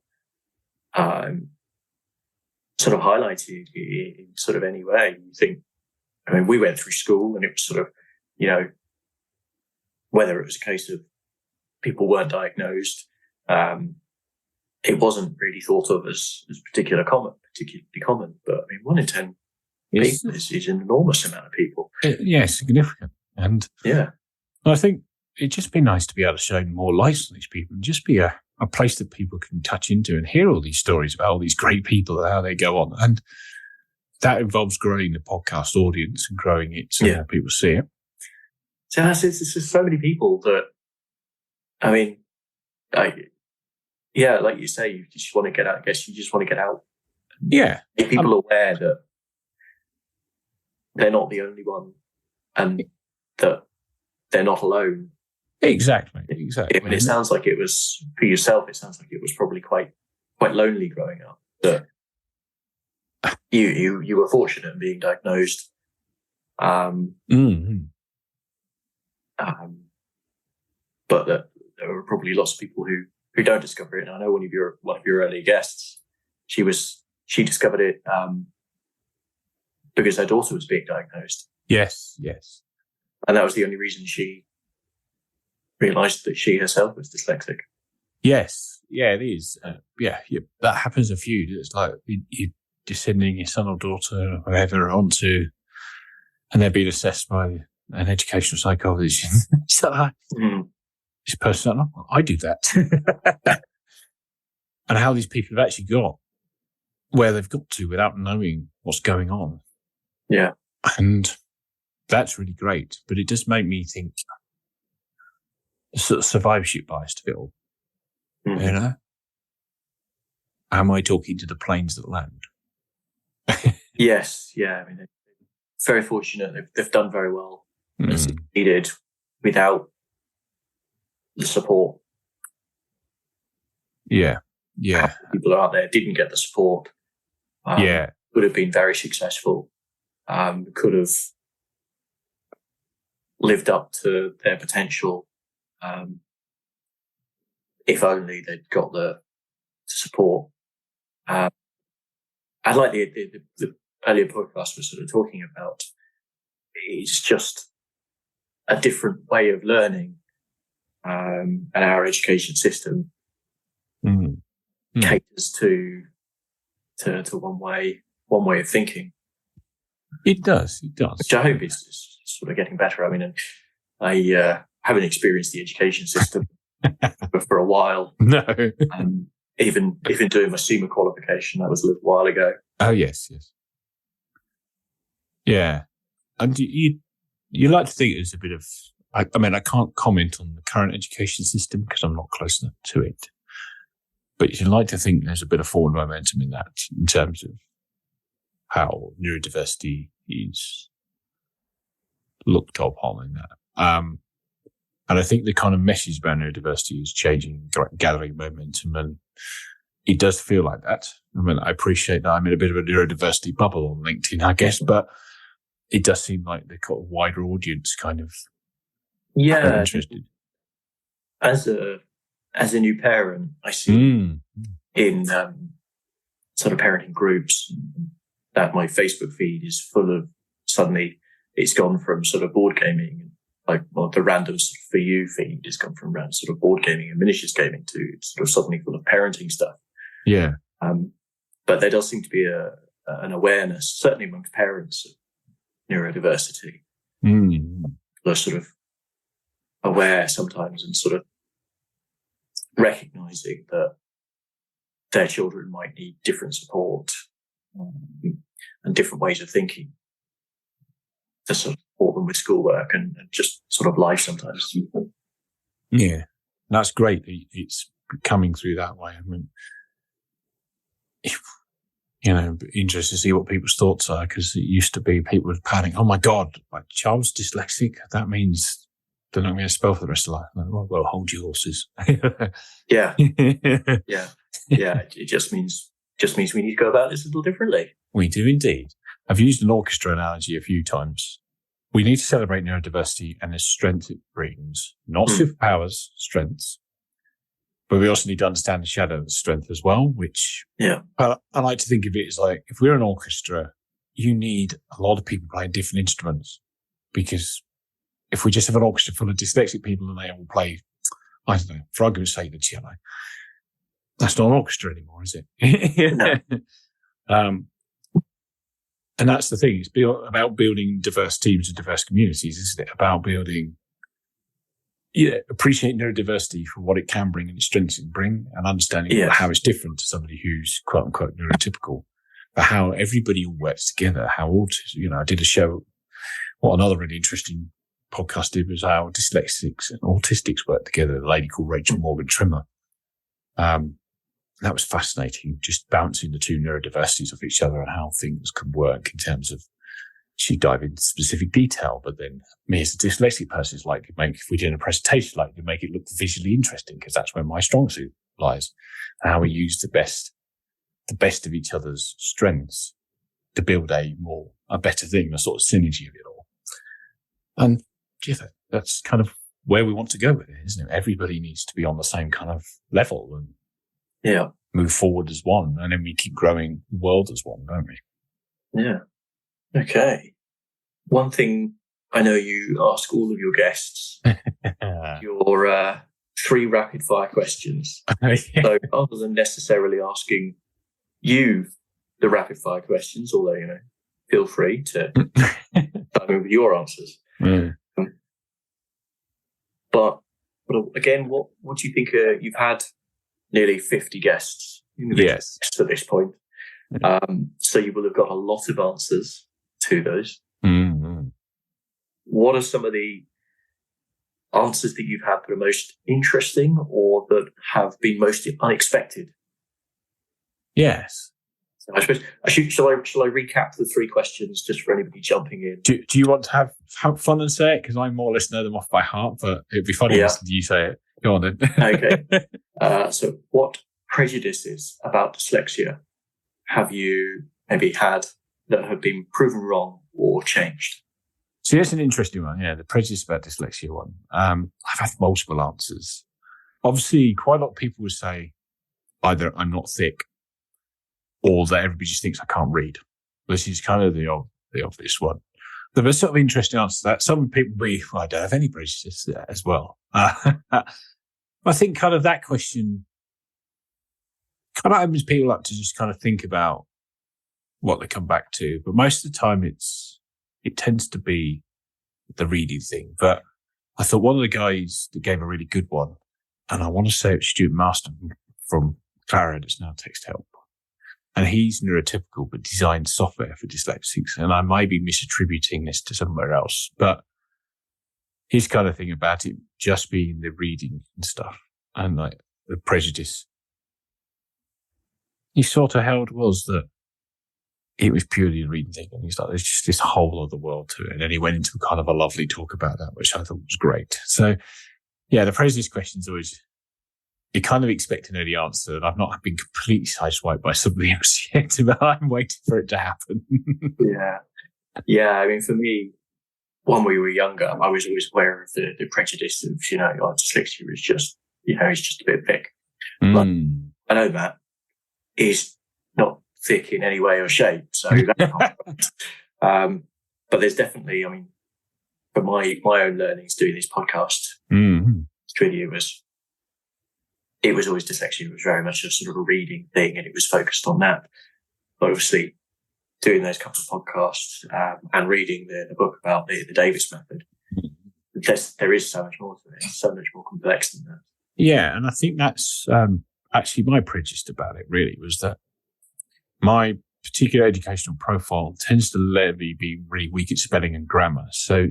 highlighted in any way. You think, we went through school and it was whether it was a case of people weren't diagnosed, it wasn't really thought of as particularly common. But 1 in 10 people is an enormous amount of people. Significant. And I think it'd just be nice to be able to show more light on these people and just be a place that people can touch into and hear all these stories about all these great people and how they go on. And that involves growing the podcast audience and growing it so more people see it. So it's just so many people that, like you say, you just want to get out. I guess you just want to get out Yeah. Make people aware that they're not the only one and that they're not alone. Exactly. I mean, it sounds like it was, for yourself, it sounds like it was probably quite lonely growing up. That you were fortunate in being diagnosed. But that there are probably lots of people who don't discover it. And I know one of your early guests, she discovered it because her daughter was being diagnosed. Yes. And that was the only reason she realised that she herself was dyslexic. Yes, yeah, it is. That happens a few. It's like you're sending your son or daughter or whoever onto, and they're being assessed by an educational psychologist. So this person, I do that. And how these people have actually got where they've got to without knowing what's going on. Yeah. And that's really great. But it does make me think the sort of survivorship bias to it all. Mm-hmm. You know? Am I talking to the planes that land? Yes. Yeah. I mean, they're very fortunate. They've done very well and succeeded without the support. Yeah. People out there didn't get the support. Could have been very successful. Could have lived up to their potential. If only they'd got the support. I like the earlier podcast was sort of talking about. It's just a different way of learning, and our education system caters to one way of thinking. It does. Which I hope is sort of getting better. I mean, I haven't experienced the education system for a while. No. Even doing my SEMA qualification, that was a little while ago. Oh, yes. Yeah. And you like to think it's a bit of, I mean, I can't comment on the current education system because I'm not close enough to it. But you like to think there's a bit of forward momentum in that in terms of how neurodiversity is looked upon in that. And I think the kind of message about neurodiversity is changing, gathering momentum, and it does feel like that. I mean, I appreciate that I'm in a bit of a neurodiversity bubble on LinkedIn, I guess, but it does seem like the kind of wider audience kind of are interested. As a new parent, I see in sort of parenting groups that my Facebook feed is full of, suddenly it's gone from sort of board gaming, like the random sort of For You feed has gone from around sort of board gaming and miniatures gaming to sort of suddenly full of parenting stuff. Yeah. But there does seem to be an awareness, certainly amongst parents, of neurodiversity. They're sort of aware sometimes and sort of recognizing that their children might need different support and different ways of thinking to sort of support them with schoolwork and just sort of life sometimes. Yeah, that's great. It's coming through that way. I mean, interested to see what people's thoughts are, because it used to be people would panic. Oh my God, my child's dyslexic. That means they're not going to spell for the rest of life. Like, well, hold your horses. Yeah. It just means we need to go about this a little differently. We do indeed. I've used an orchestra analogy a few times. We need to celebrate neurodiversity and the strength it brings, not superpowers, strengths. But we also need to understand the shadow of the strength as well, which I like to think of it as like, if we're an orchestra, you need a lot of people playing different instruments, because if we just have an orchestra full of dyslexic people and they all play, I don't know, for argument's sake, the cello, that's not an orchestra anymore, is it? No. And that's the thing. It's about building diverse teams and diverse communities, isn't it? About building, appreciating neurodiversity for what it can bring and its strengths it can bring, and understanding how it's different to somebody who's quote unquote neurotypical, but how everybody all works together. How I did a show. What another really interesting podcast did was how dyslexics and autistics work together. A lady called Rachel Morgan Trimmer. that was fascinating, just bouncing the two neurodiversities off each other and how things can work in terms of, she dive into specific detail, but then me as a dyslexic person is like, if we're doing a presentation, like to make it look visually interesting, because that's where my strong suit lies, and how we use the best of each other's strengths to build a better thing, a sort of synergy of it all. And that's kind of where we want to go with it, isn't it? Everybody needs to be on the same kind of level and move forward as one, and then we keep growing the world as one, don't we? Yeah. Okay. One thing I know you ask all of your guests, your 3 rapid fire questions. So other than necessarily asking you the rapid fire questions, although, feel free to dive in with your answers. Mm. But again, what do you think? You've had nearly 50 guests to this point. So you will have got a lot of answers to those. Mm-hmm. What are some of the answers that you've had that are most interesting or that have been most unexpected? Yes. So I suppose shall I recap the 3 questions just for anybody jumping in? Do you want to have fun and say it? Because I more or less know them off by heart, but it'd be funny listening to you say it. Go on then. Okay. So what prejudices about dyslexia have you maybe had that have been proven wrong or changed? So that's an interesting one. Yeah, the prejudice about dyslexia one. I've had multiple answers. Obviously, quite a lot of people would say either I'm not thick or that everybody just thinks I can't read. This is kind of the obvious one. There was sort of interesting answers to that. Some people I don't have any prejudice as well. I think kind of that question kind of opens people up to just kind of think about what they come back to. But most of the time it tends to be the reading thing. But I thought one of the guys that gave a really good one, and I want to say it's Stuart Marston from Clara that's now Text Help. And he's neurotypical, but designed software for dyslexics. And I might be misattributing this to somewhere else, but his kind of thing about it just being the reading and stuff and like the prejudice he sort of held was that it was purely a reading thing. And he's like, there's just this whole other world to it. And then he went into kind of a lovely talk about that, which I thought was great. So yeah, the prejudice question's always, you kind of expect to know the answer. And I've not been completely sideswiped by somebody else yet, but I'm waiting for it to happen. Yeah. Yeah. I mean, for me, when we were younger, I was always aware of the prejudice of, dyslexia is just, it's just a bit thick. But I know that is not thick in any way or shape. So that's not but there's definitely, I mean, for my own learnings doing this podcast, really it was always dyslexia. It was very much a sort of a reading thing and it was focused on that. But obviously doing those couple of podcasts and reading the book about the Davis method, there is so much more to it. It's so much more complex than that. Yeah, and I think that's actually my prejudice about it really was that my particular educational profile tends to let me be really weak at spelling and grammar. So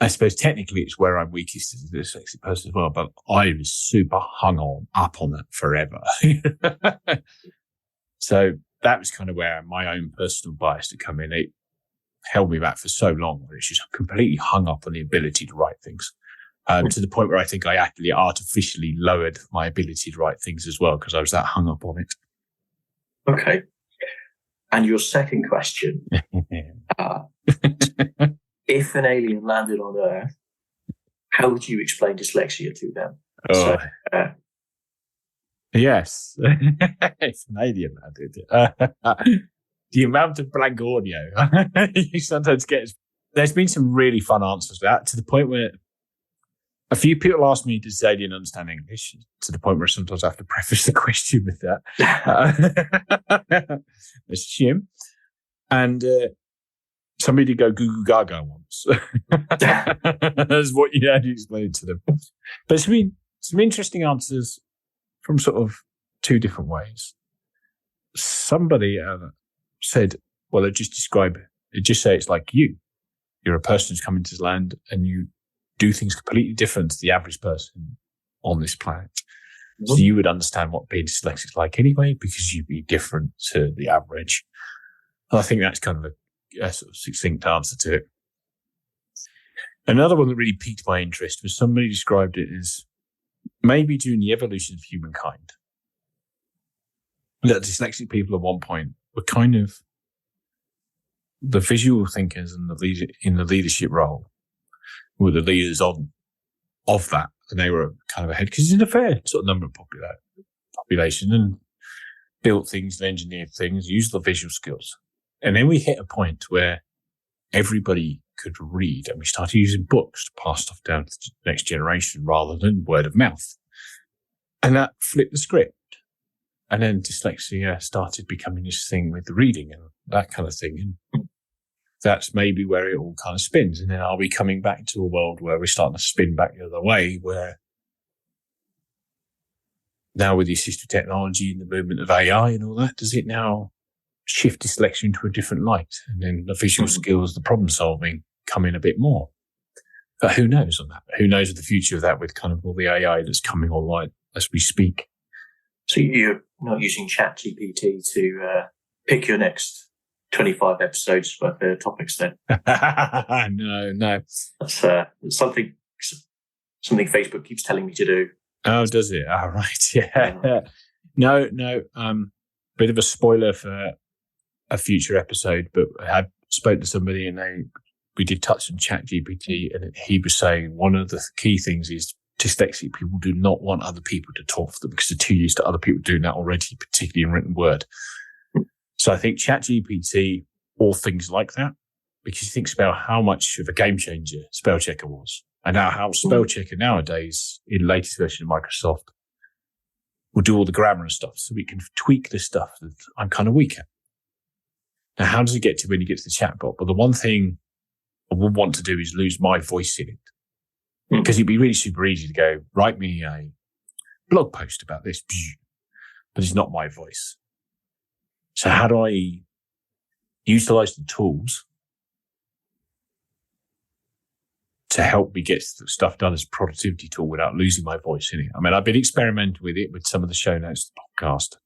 I suppose technically it's where I'm weakest as a dyslexic person as well, but I was super up on that forever. So that was kind of where my own personal bias to come in. It held me back for so long. It's just completely hung up on the ability to write things. To the point where I think I actually artificially lowered my ability to write things as well because I was that hung up on it. Okay. And your second question, if an alien landed on Earth, how would you explain dyslexia to them? Oh. Yes. If an alien landed. The amount of blank audio you sometimes get. There's been some really fun answers to that, to the point where a few people ask me, does the alien understand English? To the point where sometimes I have to preface the question with that. Let's assume. And somebody did go goo goo gaga once. That's what you had to explain to them. But it's been some interesting answers from sort of two different ways. Somebody said, well, just describe it. Just say it's like you. You're a person who's come into this land and you do things completely different to the average person. on this planet. Mm-hmm. So you would understand what being dyslexic is like anyway, because you'd be different to the average. And I think that's kind of a sort of succinct answer to it. Another one that really piqued my interest was somebody described it as maybe during the evolution of humankind, that dyslexic people at one point were kind of the visual thinkers and in the leadership role were the leaders of that. And they were kind of ahead because it's a fair sort of number of population and built things and engineered things, used the visual skills. And then we hit a point where everybody could read and we started using books to pass stuff down to the next generation rather than word of mouth. And that flipped the script. And then dyslexia started becoming this thing with the reading and that kind of thing. And that's maybe where it all kind of spins. And then are we coming back to a world where we're starting to spin back the other way, where now with the assistive technology and the movement of AI and all that, does it now shift dyslexia into a different light? And then the visual skills, the problem solving come in a bit more. But who knows on that? Who knows the future of that with kind of all the AI that's coming online as we speak? So you're not using ChatGPT to pick your next 25 episodes worth of topics then? No. That's something Facebook keeps telling me to do. Oh, does it? Oh, right. Yeah. No. Bit of a spoiler for a future episode, but I spoke to somebody and we did touch on ChatGPT, and he was saying one of the key things is dyslexic people do not want other people to talk for them because they're too used to other people doing that already, particularly in written word. So I think ChatGPT or things like that, because he thinks about how much of a game changer spell checker was, and how spell checker nowadays in the latest version of Microsoft will do all the grammar and stuff, so we can tweak the stuff that I'm kind of weak at. Now, how does it get to when you get to the chatbot? But the one thing I would want to do is lose my voice in it, because it'd be really super easy to go, write me a blog post about this, but it's not my voice. So how do I utilize the tools to help me get stuff done as a productivity tool without losing my voice in it? I mean, I've been experimenting with it with some of the show notes of the podcast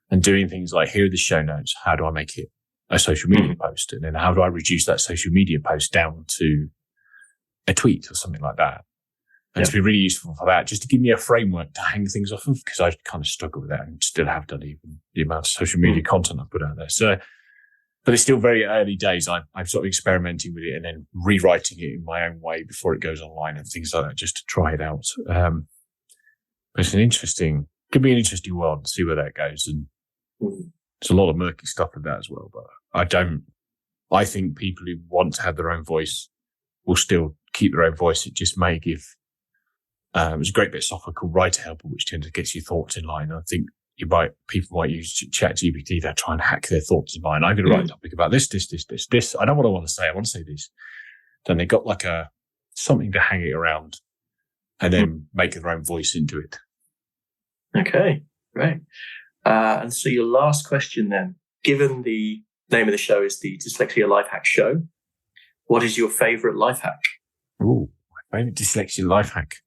and doing things like, here are the show notes. How do I make it a social media post? And then how do I reduce that social media post down to a tweet or something like that? And it's been really useful for that, just to give me a framework to hang things off of, because I kind of struggle with that and still have done even the amount of social media content I put out there. So, but it's still very early days. I'm sort of experimenting with it and then rewriting it in my own way before it goes online and things like that, just to try it out. But it's could be an interesting world to see where that goes. And there's a lot of murky stuff in that as well. But I think people who want to have their own voice will still keep their own voice. It just may give, there's a great bit of software called Writer Helper, which tends to get your thoughts in line. I think people might use ChatGPT to try and hack their thoughts in line. I'm going to write a topic about this. I know what I want to say. I want to say this. Then they got like something to hang it around and then make their own voice into it. Okay, great. And so your last question then, given the name of the show is the Dyslexia Life Hacks Show, what is your favorite life hack? Ooh, my favorite Dyslexia Life Hack.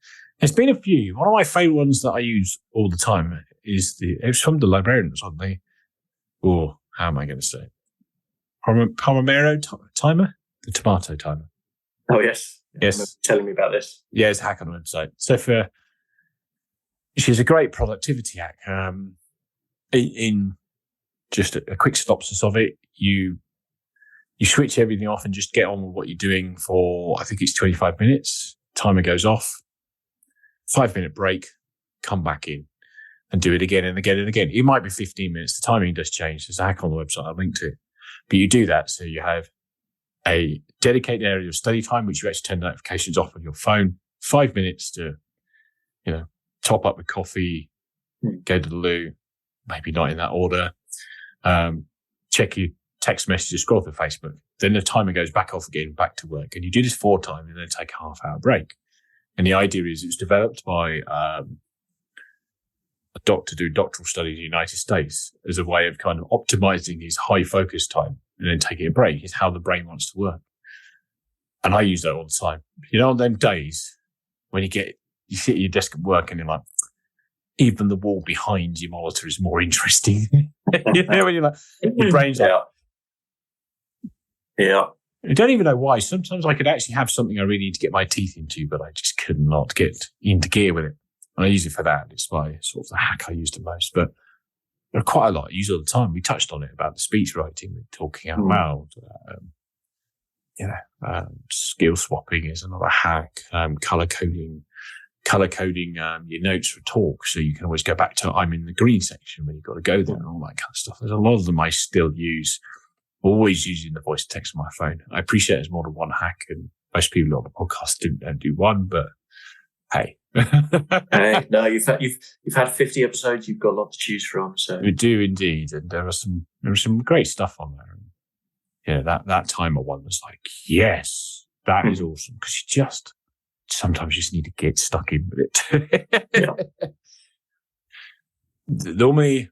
There's been a few. One of my favorite ones that I use all the time is it's from the librarians, aren't they? Or how am I going to say it? Pomodoro timer? The tomato timer. Oh, yes. Yes. Telling me about this. Yeah, it's a hack on the website. So she's a great productivity hack. In just a quick synopsis of it, you switch everything off and just get on with what you're doing for, I think it's 25 minutes. Timer goes off. 5-minute break, come back in and do it again and again and again. It might be 15 minutes. The timing does change. There's a hack on the website. I'll link to it. But you do that. So you have a dedicated area of study time, which you actually turn notifications off on your phone. 5 minutes to, top up with coffee, go to the loo, maybe not in that order. Check your text messages, scroll through Facebook. Then the timer goes back off again, back to work. And you do this 4 times and then take a half-hour break. And the idea is it was developed by a doctor doing doctoral studies in the United States as a way of kind of optimizing his high focus time and then taking a break. Is how the brain wants to work. And I use that all the time. On them days when you get you sit at your desk at work and you're like, even the wall behind your monitor is more interesting. You know, when you're like, your brain's like, yeah. I don't even know why. Sometimes I could actually have something I really need to get my teeth into, but I just could not get into gear with it. And I use it for that. It's my sort of the hack I use the most. But there are quite a lot I use all the time. We touched on it about the speech writing, talking out loud. Skill swapping is another hack. Color coding your notes for talk, so you can always go back to I'm in the green section when you've got to go there and all that kind of stuff. There's a lot of them I still use. Always using the voice to text on my phone. I appreciate there's more than one hack, and most people on the podcast don't do one, but hey. Hey, no, you've had 50 episodes, you've got a lot to choose from. So we do indeed, and there was some great stuff on there. And, that timer one was like, yes, that is awesome, because you sometimes you just need to get stuck in with it. Yeah. Normally,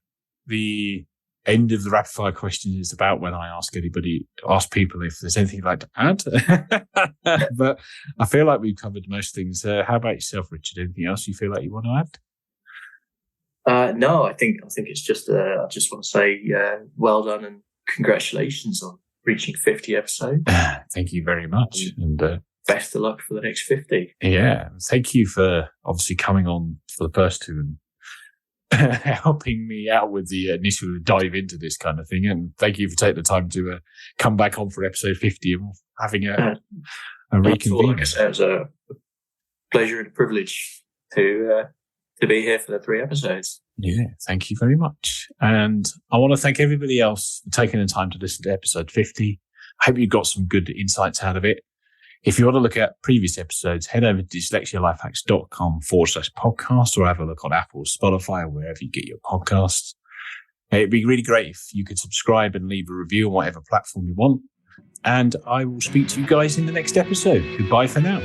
the end of the rapid fire question is about when I ask people if there's anything you'd like to add. But I feel like we've covered most things. How about yourself, Richard? Anything else you feel like you want to add? No, I think it's just, I just want to say, well done and congratulations on reaching 50 episodes. Thank you very much. And, best of luck for the next 50. Yeah. Thank you for obviously coming on for the first two and helping me out with the initial dive into this kind of thing. And thank you for taking the time to come back on for episode 50 and having a reconvene. Like I said, it was a pleasure and a privilege to be here for the 3 episodes. Yeah, thank you very much. And I want to thank everybody else for taking the time to listen to episode 50. I hope you got some good insights out of it. If you want to look at previous episodes, head over to dyslexialifehacks.com/podcast or have a look on Apple, Spotify, or wherever you get your podcasts. It'd be really great if you could subscribe and leave a review on whatever platform you want. And I will speak to you guys in the next episode. Goodbye for now.